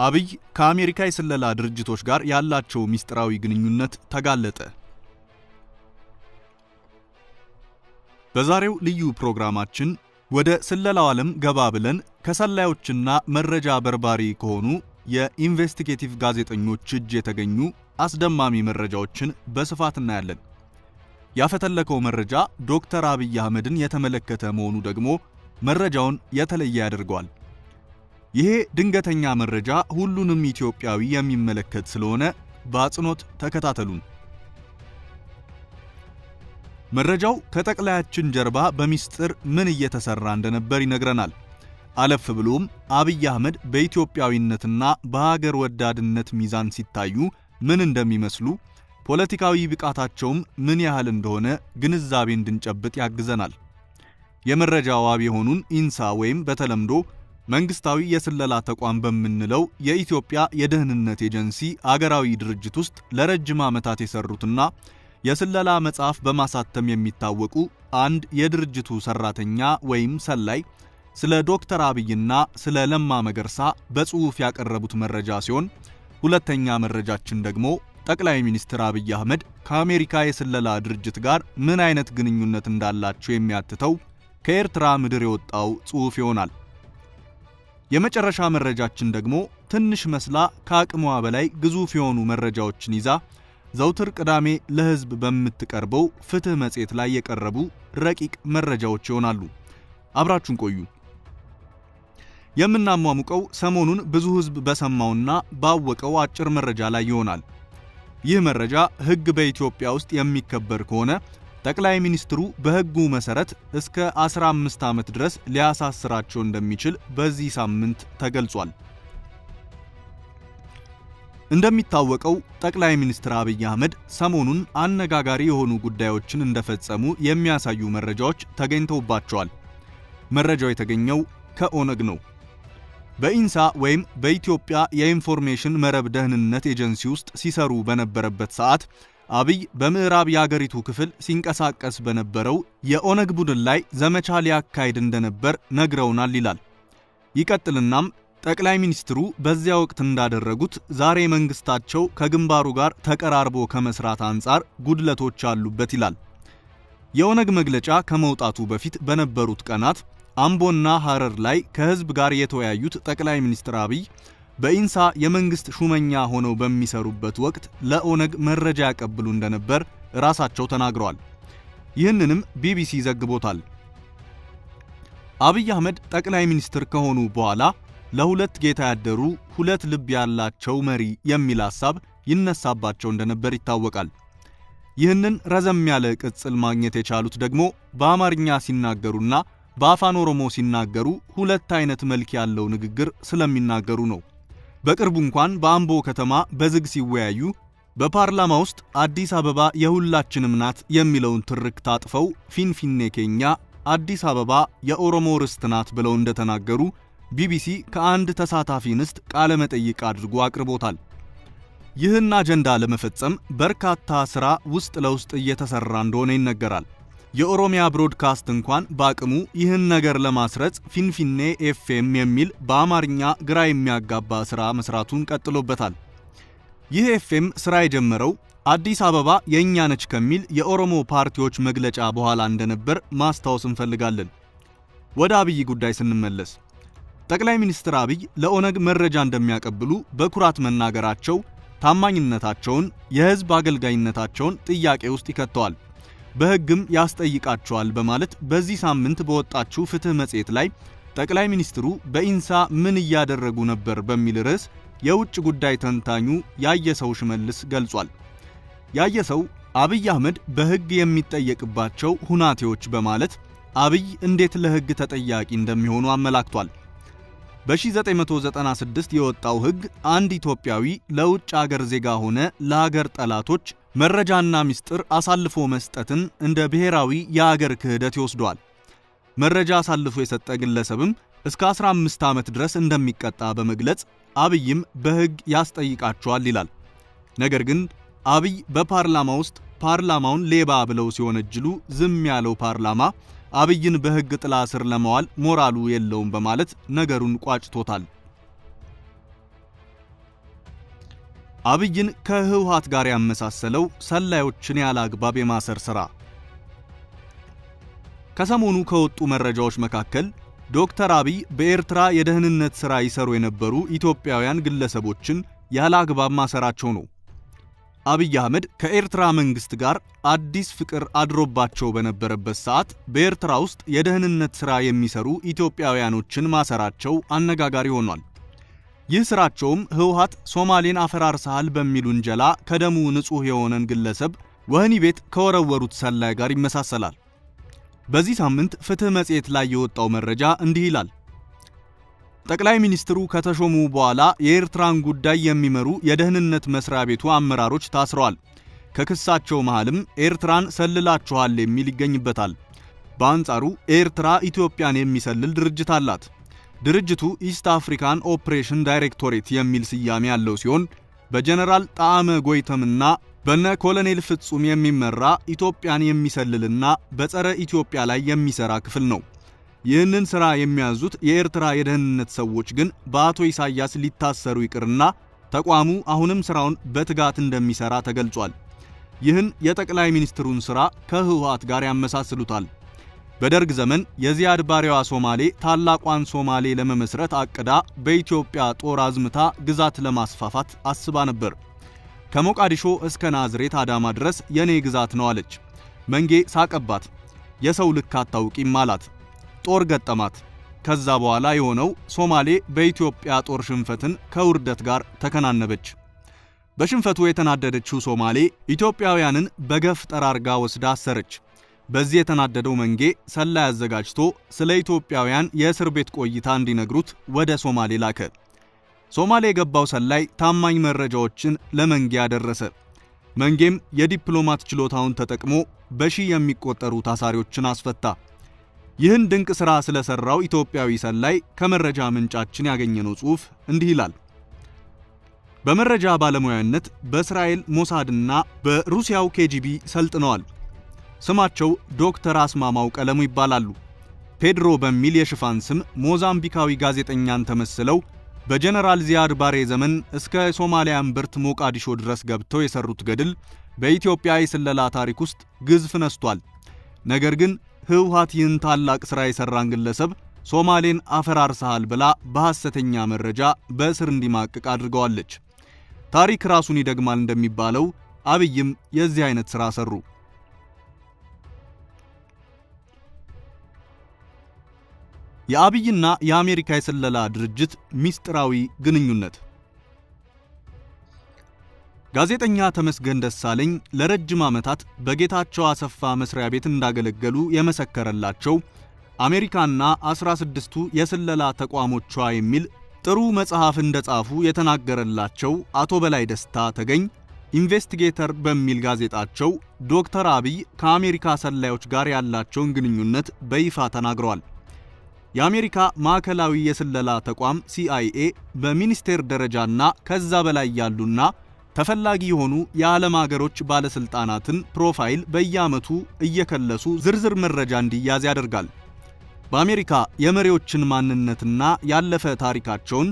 አብይ ከአሜሪካ የስለላ ድርጅቶች ጋር ያላቸው ሚስጥራዊ ግንኙነት ተጋለጠ። በዛሬው ልዩ ፕሮግራማችን ወደ ስለላው ዓለም ገባ ብለን ከሰላዮችና መረጃ በርባሪ ከሆኑ የኢንቨስቲጌቲቭ ጋዜጠኞች እጅ የተገኙ አስደማሚ መረጃዎችን በስፋት እናያለን። ያፈተለከው መረጃ ዶክተር አብይ አህመድን የተመለከተ መሆኑ ደግሞ መረጃውን የተለየ ያደርገዋል። ይሄ ድንገተኛ መረጃ ሁሉንም ኢትዮጵያዊ የሚመለከት ስለሆነ በአጽንኦት ተከታተሉን። መረጃው ከጠቅላያችን ጀርባ በሚስጥር ምን እየተሰራ እንደነበር ይነግረናል። አለፍ ብሎም አብይ አህመድ በኢትዮጵያዊነትና በሀገር ወዳድነት ሚዛን ሲታዩ ምን እንደሚመስሉ ፖለቲካዊ ብቃታቸውም ምን ያህል እንደሆነ ግንዛቤ እንድንጨብጥ ያግዘናል። የመረጃው ዋቢ የሆኑን ኢንሳ ወይም በተለምዶ መንግስታዊ የስለላ ተቋም በመንለው የኢትዮጵያ የደህንነት ኤጀንሲ አገራዊ ድርጅት ውስጥ ለረጅም ዓመታት የሰሩትና የስለላ መጽሐፍ በማሳተም የሚታወቁ አንድ የድርጅቱ ሰራተኛ ወይም ሰላይ ስለ ዶክተር አብይና ስለ ለማ መገርሳ በጽሁፍ ያቀረቡት መረጃ ሲሆን ሁለተኛ መረጃችን ደግሞ ጠቅላይ ሚኒስትር አብይ አህመድ ከአሜሪካ የስለላ ድርጅት ጋር ምን አይነት ግንኙነት እንዳላቸው የሚያትተው ከኤርትራ ምድር የወጣው ጽሁፍ ይሆናል። የመጨረሻ መረጃችን ደግሞ ትንሽ መስላ ከአቅሟ በላይ ግዙፍ የሆኑ መረጃዎችን ይዛ ዘውትር ቅዳሜ ለህዝብ በመትቀርበው ፍትህ መጽሔት ላይ የቀረቡ ረቂቅ መረጃዎች ይሆናሉ። አብራችሁን ቆዩ። የምናሟሙቀው ሰሞኑን ብዙ ህዝብ በሰማውና ባወቀው አጭር መረጃ ላይ ይሆናል። ይህ መረጃ ህግ በኢትዮጵያ ውስጥ የሚከበር ከሆነ ጠቅላይ ሚኒስትሩ በህጉ መሰረት እስከ 15 ዓመት ድረስ ሊያሳስራቸው እንደሚችል በዚህ ሳምንት ተገልጿል። እንደሚታወቀው ጠቅላይ ሚኒስትር አብይ አህመድ ሰሞኑን አነጋጋሪ የሆኑ ጉዳዮችን እንደፈጸሙ የሚያሳዩ መረጃዎች ተገኝተውባቸዋል። መረጃው የተገኘው ከኦነግ ነው። በኢንሳ ወይም በኢትዮጵያ የኢንፎርሜሽን መረብ ደህንነት ኤጀንሲ ውስጥ ሲሰሩ በነበረበት ሰዓት አብይ በምዕራብ የአገሪቱ ክፍል ሲንቀሳቀስ በነበረው የኦነግ ቡድን ላይ ዘመቻ ሊያካሂድ እንደነበር ነግረውናል ይላል። ይቀጥልናም ጠቅላይ ሚኒስትሩ በዚያ ወቅት እንዳደረጉት ዛሬ መንግስታቸው ከግንባሩ ጋር ተቀራርቦ ከመስራት አንጻር ጉድለቶች አሉበት ይላል። የኦነግ መግለጫ ከመውጣቱ በፊት በነበሩት ቀናት አምቦና ሐረር ላይ ከህዝብ ጋር የተወያዩት ጠቅላይ ሚኒስትር አብይ በኢንሳ የመንግስት ሹመኛ ሆነው በሚሰሩበት ወቅት ለኦነግ መረጃ ያቀብሉ እንደነበር ራሳቸው ተናግረዋል። ይህንንም ቢቢሲ ዘግቦታል። አብይ አህመድ ጠቅላይ ሚኒስትር ከሆኑ በኋላ ለሁለት ጌታ ያደሩ ሁለት ልብ ያላቸው መሪ የሚል ሐሳብ ይነሳባቸው እንደነበር ይታወቃል። ይህንን ረዘም ያለ ቅጽል ማግኘት የቻሉት ደግሞ በአማርኛ ሲናገሩና በአፋን ኦሮሞ ሲናገሩ ሁለት አይነት መልክ ያለው ንግግር ስለሚናገሩ ነው። በቅርቡ እንኳን በአምቦ ከተማ በዝግ ሲወያዩ በፓርላማ ውስጥ አዲስ አበባ የሁላችንም ናት የሚለውን ትርክ ታጥፈው ፊንፊኔ ኬኛ አዲስ አበባ የኦሮሞ ርስት ናት ብለው እንደተናገሩ ቢቢሲ ከአንድ ተሳታፊ እንስት ቃለ መጠይቅ አድርጎ አቅርቦታል። ይህን አጀንዳ ለመፈጸም በርካታ ስራ ውስጥ ለውስጥ እየተሰራ እንደሆነ ይነገራል። የኦሮሚያ ብሮድካስት እንኳን በአቅሙ ይህን ነገር ለማስረጽ ፊንፊኔ ኤፍኤም የሚል በአማርኛ ግራ የሚያጋባ ስራ መስራቱን ቀጥሎበታል። ይህ ኤፍኤም ስራ የጀመረው አዲስ አበባ የኛ ነች ከሚል የኦሮሞ ፓርቲዎች መግለጫ በኋላ እንደነበር ማስታወስ እንፈልጋለን። ወደ አብይ ጉዳይ ስንመለስ ጠቅላይ ሚኒስትር አብይ ለኦነግ መረጃ እንደሚያቀብሉ በኩራት መናገራቸው ታማኝነታቸውን፣ የህዝብ አገልጋይነታቸውን ጥያቄ ውስጥ ይከተዋል። በህግም ያስጠይቃቸዋል በማለት በዚህ ሳምንት በወጣችው ፍትህ መጽሔት ላይ ጠቅላይ ሚኒስትሩ በኢንሳ ምን እያደረጉ ነበር በሚል ርዕስ የውጭ ጉዳይ ተንታኙ ያየሰው ሽመልስ ገልጿል። ያየሰው አብይ አህመድ በህግ የሚጠየቅባቸው ሁናቴዎች በማለት አብይ እንዴት ለህግ ተጠያቂ እንደሚሆኑ አመላክቷል። በ1996 የወጣው ህግ አንድ ኢትዮጵያዊ ለውጭ አገር ዜጋ ሆነ ለሀገር ጠላቶች መረጃና ሚስጥር አሳልፎ መስጠትን እንደ ብሔራዊ የሀገር ክህደት ይወስዷል። መረጃ አሳልፎ የሰጠ ግለሰብም እስከ 15 ዓመት ድረስ እንደሚቀጣ በመግለጽ አብይም በህግ ያስጠይቃቸዋል ይላል። ነገር ግን አብይ በፓርላማ ውስጥ ፓርላማውን ሌባ ብለው ሲወነጅሉ ዝም ያለው ፓርላማ አብይን በህግ ጥላ ስር ለማዋል ሞራሉ የለውም በማለት ነገሩን ቋጭቶታል። አብይን ከህወሓት ጋር ያመሳሰለው ሰላዮችን ያለ አግባብ የማሰር ሥራ። ከሰሞኑ ከወጡ መረጃዎች መካከል ዶክተር አብይ በኤርትራ የደህንነት ሥራ ይሰሩ የነበሩ ኢትዮጵያውያን ግለሰቦችን ያለ አግባብ ማሰራቸው ነው። አብይ አህመድ ከኤርትራ መንግስት ጋር አዲስ ፍቅር አድሮባቸው በነበረበት ሰዓት በኤርትራ ውስጥ የደህንነት ሥራ የሚሰሩ ኢትዮጵያውያኖችን ማሰራቸው አነጋጋሪ ሆኗል። ይህ ስራቸውም ህወሓት ሶማሌን አፈራርሰሃል በሚል ውንጀላ ከደሙ ንጹህ የሆነን ግለሰብ ወህኒ ቤት ከወረወሩት ሰላይ ጋር ይመሳሰላል። በዚህ ሳምንት ፍትህ መጽሔት ላይ የወጣው መረጃ እንዲህ ይላል። ጠቅላይ ሚኒስትሩ ከተሾሙ በኋላ የኤርትራን ጉዳይ የሚመሩ የደህንነት መስሪያ ቤቱ አመራሮች ታስረዋል። ከክሳቸው መሃልም ኤርትራን ሰልላችኋል የሚል ይገኝበታል። በአንጻሩ ኤርትራ ኢትዮጵያን የሚሰልል ድርጅት አላት። ድርጅቱ ኢስት አፍሪካን ኦፕሬሽን ዳይሬክቶሬት የሚል ስያሜ ያለው ሲሆን በጀነራል ጣዕመ ጎይተምና በነ ኮሎኔል ፍጹም የሚመራ ኢትዮጵያን የሚሰልልና በጸረ ኢትዮጵያ ላይ የሚሰራ ክፍል ነው። ይህንን ሥራ የሚያዙት የኤርትራ የደህንነት ሰዎች ግን በአቶ ኢሳያስ ሊታሰሩ ይቅርና ተቋሙ አሁንም ሥራውን በትጋት እንደሚሰራ ተገልጿል። ይህን የጠቅላይ ሚኒስትሩን ሥራ ከህወሓት ጋር ያመሳስሉታል። በደርግ ዘመን የዚያድ ባሬዋ ሶማሌ ታላቋን ሶማሌ ለመመስረት አቅዳ በኢትዮጵያ ጦር አዝምታ ግዛት ለማስፋፋት አስባ ነበር። ከሞቃዲሾ እስከ ናዝሬት አዳማ ድረስ የኔ ግዛት ነው አለች። መንጌ ሳቀባት። የሰው ልክ አታውቂም አላት። ጦር ገጠማት። ከዛ በኋላ የሆነው ሶማሌ በኢትዮጵያ ጦር ሽንፈትን ከውርደት ጋር ተከናነበች። በሽንፈቱ የተናደደችው ሶማሌ ኢትዮጵያውያንን በገፍ ጠራርጋ ወስዳ አሰረች። በዚህ የተናደደው መንጌ ሰላይ አዘጋጅቶ ስለ ኢትዮጵያውያን የእስር ቤት ቆይታ እንዲነግሩት ወደ ሶማሌ ላከ። ሶማሌ የገባው ሰላይ ታማኝ መረጃዎችን ለመንጌ ያደረሰ። መንጌም የዲፕሎማት ችሎታውን ተጠቅሞ በሺህ የሚቆጠሩ ታሳሪዎችን አስፈታ። ይህን ድንቅ ሥራ ስለሰራው ኢትዮጵያዊ ሰላይ ከመረጃ ምንጫችን ያገኘነው ጽሑፍ እንዲህ ይላል። በመረጃ ባለሙያነት በእስራኤል ሞሳድና በሩሲያው ኬጂቢ ሰልጥነዋል። ስማቸው ዶክተር አስማማው ቀለሙ ይባላሉ። ፔድሮ በሚል የሽፋን ስም ሞዛምቢካዊ ጋዜጠኛን ተመስለው በጀነራል ዚያድ ባሬ ዘመን እስከ ሶማሊያ እምብርት ሞቃዲሾ ድረስ ገብተው የሰሩት ገድል በኢትዮጵያ የስለላ ታሪክ ውስጥ ግዝፍ ነስቷል። ነገር ግን ህወሓት ይህን ታላቅ ሥራ የሰራን ግለሰብ ሶማሌን አፈራርሰሃል ብላ በሐሰተኛ መረጃ በእስር እንዲማቅቅ አድርገዋለች። ታሪክ ራሱን ይደግማል እንደሚባለው አብይም የዚህ አይነት ሥራ ሰሩ። የአብይና የአሜሪካ የስለላ ድርጅት ሚስጥራዊ ግንኙነት። ጋዜጠኛ ተመስገን ደሳለኝ ለረጅም ዓመታት በጌታቸው አሰፋ መስሪያ ቤት እንዳገለገሉ የመሰከረላቸው አሜሪካና 16ቱ የስለላ ተቋሞቿ የሚል ጥሩ መጽሐፍ እንደጻፉ የተናገረላቸው አቶ በላይ ደስታ ተገኝ ኢንቨስቲጌተር በሚል ጋዜጣቸው ዶክተር አብይ ከአሜሪካ ሰላዮች ጋር ያላቸውን ግንኙነት በይፋ ተናግረዋል። የአሜሪካ ማዕከላዊ የስለላ ተቋም CIA በሚኒስቴር ደረጃና ከዛ በላይ ያሉና ተፈላጊ የሆኑ የዓለም ሀገሮች ባለስልጣናትን ፕሮፋይል በየዓመቱ እየከለሱ ዝርዝር መረጃ እንዲያዝ ያደርጋል። በአሜሪካ የመሪዎችን ማንነትና ያለፈ ታሪካቸውን፣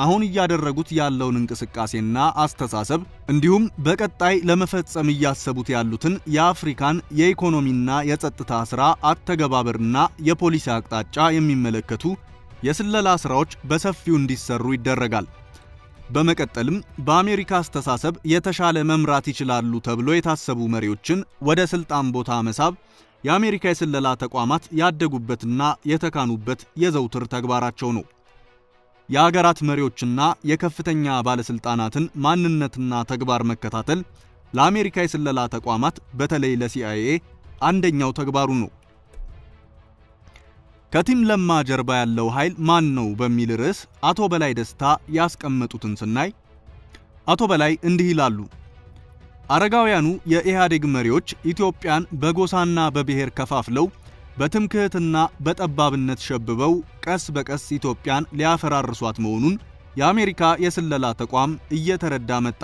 አሁን እያደረጉት ያለውን እንቅስቃሴና አስተሳሰብ እንዲሁም በቀጣይ ለመፈጸም እያሰቡት ያሉትን የአፍሪካን የኢኮኖሚና የጸጥታ ሥራ አተገባበርና የፖሊሲ አቅጣጫ የሚመለከቱ የስለላ ሥራዎች በሰፊው እንዲሰሩ ይደረጋል። በመቀጠልም በአሜሪካ አስተሳሰብ የተሻለ መምራት ይችላሉ ተብሎ የታሰቡ መሪዎችን ወደ ስልጣን ቦታ መሳብ የአሜሪካ የስለላ ተቋማት ያደጉበትና የተካኑበት የዘውትር ተግባራቸው ነው። የሀገራት መሪዎችና የከፍተኛ ባለስልጣናትን ማንነትና ተግባር መከታተል ለአሜሪካ የስለላ ተቋማት በተለይ ለCIA አንደኛው ተግባሩ ነው። ከቲም ለማ ጀርባ ያለው ኃይል ማን ነው በሚል ርዕስ አቶ በላይ ደስታ ያስቀመጡትን ስናይ አቶ በላይ እንዲህ ይላሉ። አረጋውያኑ የኢህአዴግ መሪዎች ኢትዮጵያን በጎሳና በብሔር ከፋፍለው በትምክህትና በጠባብነት ሸብበው ቀስ በቀስ ኢትዮጵያን ሊያፈራርሷት መሆኑን የአሜሪካ የስለላ ተቋም እየተረዳ መጣ።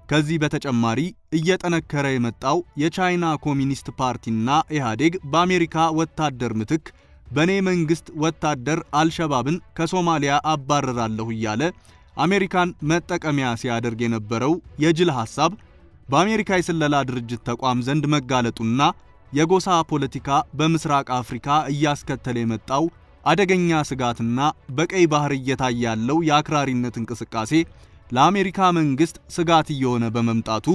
ከዚህ በተጨማሪ እየጠነከረ የመጣው የቻይና ኮሚኒስት ፓርቲና ኢህአዴግ በአሜሪካ ወታደር ምትክ በኔ መንግስት ወታደር አልሸባብን ከሶማሊያ አባረራለሁ እያለ አሜሪካን መጠቀሚያ ሲያደርግ የነበረው የጅል ሐሳብ በአሜሪካ የስለላ ድርጅት ተቋም ዘንድ መጋለጡና የጎሳ ፖለቲካ በምስራቅ አፍሪካ እያስከተለ የመጣው አደገኛ ስጋትና በቀይ ባህር እየታየ ያለው የአክራሪነት እንቅስቃሴ ለአሜሪካ መንግስት ስጋት እየሆነ በመምጣቱ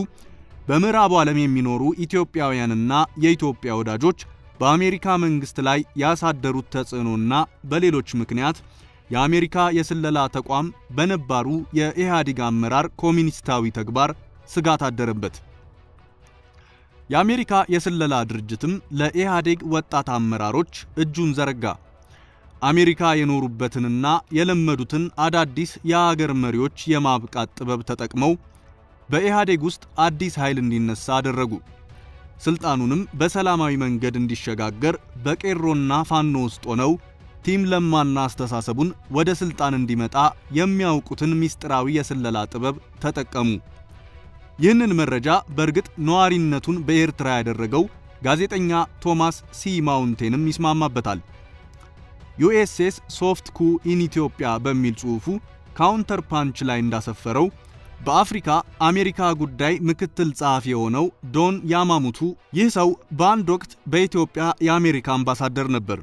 በምዕራቡ ዓለም የሚኖሩ ኢትዮጵያውያንና የኢትዮጵያ ወዳጆች በአሜሪካ መንግስት ላይ ያሳደሩት ተጽዕኖና በሌሎች ምክንያት የአሜሪካ የስለላ ተቋም በነባሩ የኢህአዴግ አመራር ኮሚኒስታዊ ተግባር ስጋት አደረበት። የአሜሪካ የስለላ ድርጅትም ለኢህአዴግ ወጣት አመራሮች እጁን ዘረጋ። አሜሪካ የኖሩበትንና የለመዱትን አዳዲስ የአገር መሪዎች የማብቃት ጥበብ ተጠቅመው በኢህአዴግ ውስጥ አዲስ ኃይል እንዲነሳ አደረጉ። ስልጣኑንም በሰላማዊ መንገድ እንዲሸጋገር በቄሮና ፋኖ ውስጥ ሆነው ቲም ለማና አስተሳሰቡን ወደ ስልጣን እንዲመጣ የሚያውቁትን ሚስጥራዊ የስለላ ጥበብ ተጠቀሙ። ይህንን መረጃ በእርግጥ ነዋሪነቱን በኤርትራ ያደረገው ጋዜጠኛ ቶማስ ሲ ማውንቴንም ይስማማበታል። ዩኤስኤስ ሶፍት ኩ ኢን ኢትዮጵያ በሚል ጽሑፉ ካውንተር ፓንች ላይ እንዳሰፈረው በአፍሪካ አሜሪካ ጉዳይ ምክትል ጸሐፊ የሆነው ዶን ያማሙቱ ይህ ሰው በአንድ ወቅት በኢትዮጵያ የአሜሪካ አምባሳደር ነበር።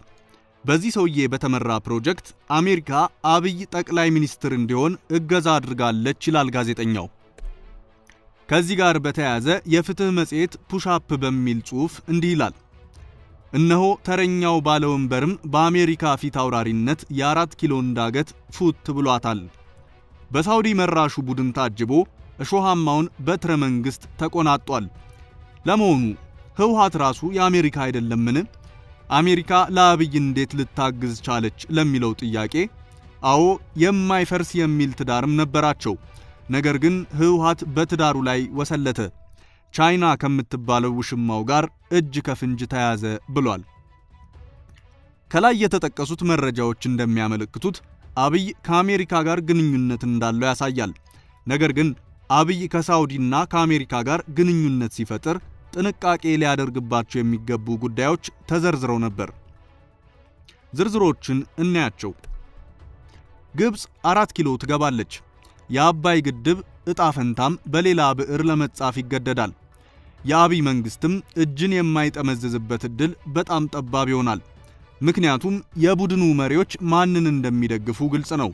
በዚህ ሰውዬ በተመራ ፕሮጀክት አሜሪካ አብይ ጠቅላይ ሚኒስትር እንዲሆን እገዛ አድርጋለች ይላል ጋዜጠኛው። ከዚህ ጋር በተያያዘ የፍትህ መጽሔት ፑሽአፕ በሚል ጽሑፍ እንዲህ ይላል። እነሆ ተረኛው ባለወንበርም በአሜሪካ ፊት አውራሪነት የ4 ኪሎ ዳገት ፉት ብሏታል። በሳውዲ መራሹ ቡድን ታጅቦ እሾሃማውን በትረ መንግስት ተቆናጧል። ለመሆኑ ህወሓት ራሱ የአሜሪካ አይደለምን? አሜሪካ ለአብይ እንዴት ልታግዝ ቻለች ለሚለው ጥያቄ አዎ የማይፈርስ የሚል ትዳርም ነበራቸው። ነገር ግን ህወሓት በትዳሩ ላይ ወሰለተ። ቻይና ከምትባለው ውሽማው ጋር እጅ ከፍንጅ ተያዘ ብሏል። ከላይ የተጠቀሱት መረጃዎች እንደሚያመለክቱት አብይ ከአሜሪካ ጋር ግንኙነት እንዳለው ያሳያል። ነገር ግን አብይ ከሳውዲና ከአሜሪካ ጋር ግንኙነት ሲፈጥር ጥንቃቄ ሊያደርግባቸው የሚገቡ ጉዳዮች ተዘርዝረው ነበር። ዝርዝሮችን እናያቸው። ግብጽ 4 ኪሎ ትገባለች። የአባይ ግድብ ዕጣ ፈንታም በሌላ ብዕር ለመጻፍ ይገደዳል። የአብይ መንግስትም እጅን የማይጠመዝዝበት እድል በጣም ጠባብ ይሆናል። ምክንያቱም የቡድኑ መሪዎች ማንን እንደሚደግፉ ግልጽ ነው።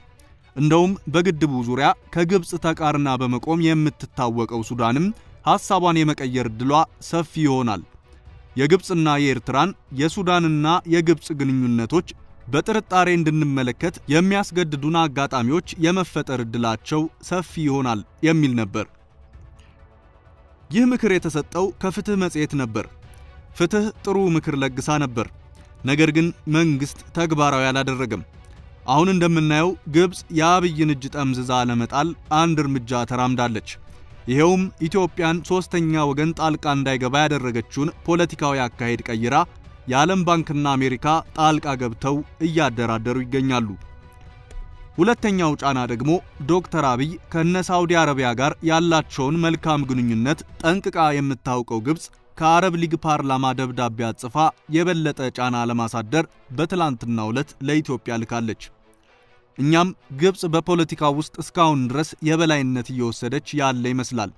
እንደውም በግድቡ ዙሪያ ከግብጽ ተቃርና በመቆም የምትታወቀው ሱዳንም ሐሳቧን የመቀየር እድሏ ሰፊ ይሆናል። የግብጽና የኤርትራን የሱዳንና የግብጽ ግንኙነቶች በጥርጣሬ እንድንመለከት የሚያስገድዱን አጋጣሚዎች የመፈጠር እድላቸው ሰፊ ይሆናል የሚል ነበር። ይህ ምክር የተሰጠው ከፍትህ መጽሔት ነበር። ፍትህ ጥሩ ምክር ለግሳ ነበር። ነገር ግን መንግስት ተግባራዊ አላደረገም። አሁን እንደምናየው ግብጽ የአብይን እጅ ጠምዝዛ ለመጣል አንድ እርምጃ ተራምዳለች። ይሄውም ኢትዮጵያን ሶስተኛ ወገን ጣልቃ እንዳይገባ ያደረገችውን ፖለቲካዊ አካሄድ ቀይራ የዓለም ባንክና አሜሪካ ጣልቃ ገብተው እያደራደሩ ይገኛሉ። ሁለተኛው ጫና ደግሞ ዶክተር አብይ ከነሳውዲ አረቢያ ጋር ያላቸውን መልካም ግንኙነት ጠንቅቃ የምታውቀው ግብጽ ከአረብ ሊግ ፓርላማ ደብዳቤ አጽፋ የበለጠ ጫና ለማሳደር በትላንትናው ዕለት ለኢትዮጵያ ልካለች። እኛም ግብጽ በፖለቲካው ውስጥ እስካሁን ድረስ የበላይነት እየወሰደች ያለ ይመስላል።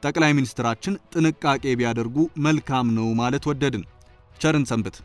ጠቅላይ ሚኒስትራችን ጥንቃቄ ቢያደርጉ መልካም ነው ማለት ወደድን። ቸርን ሰንብት።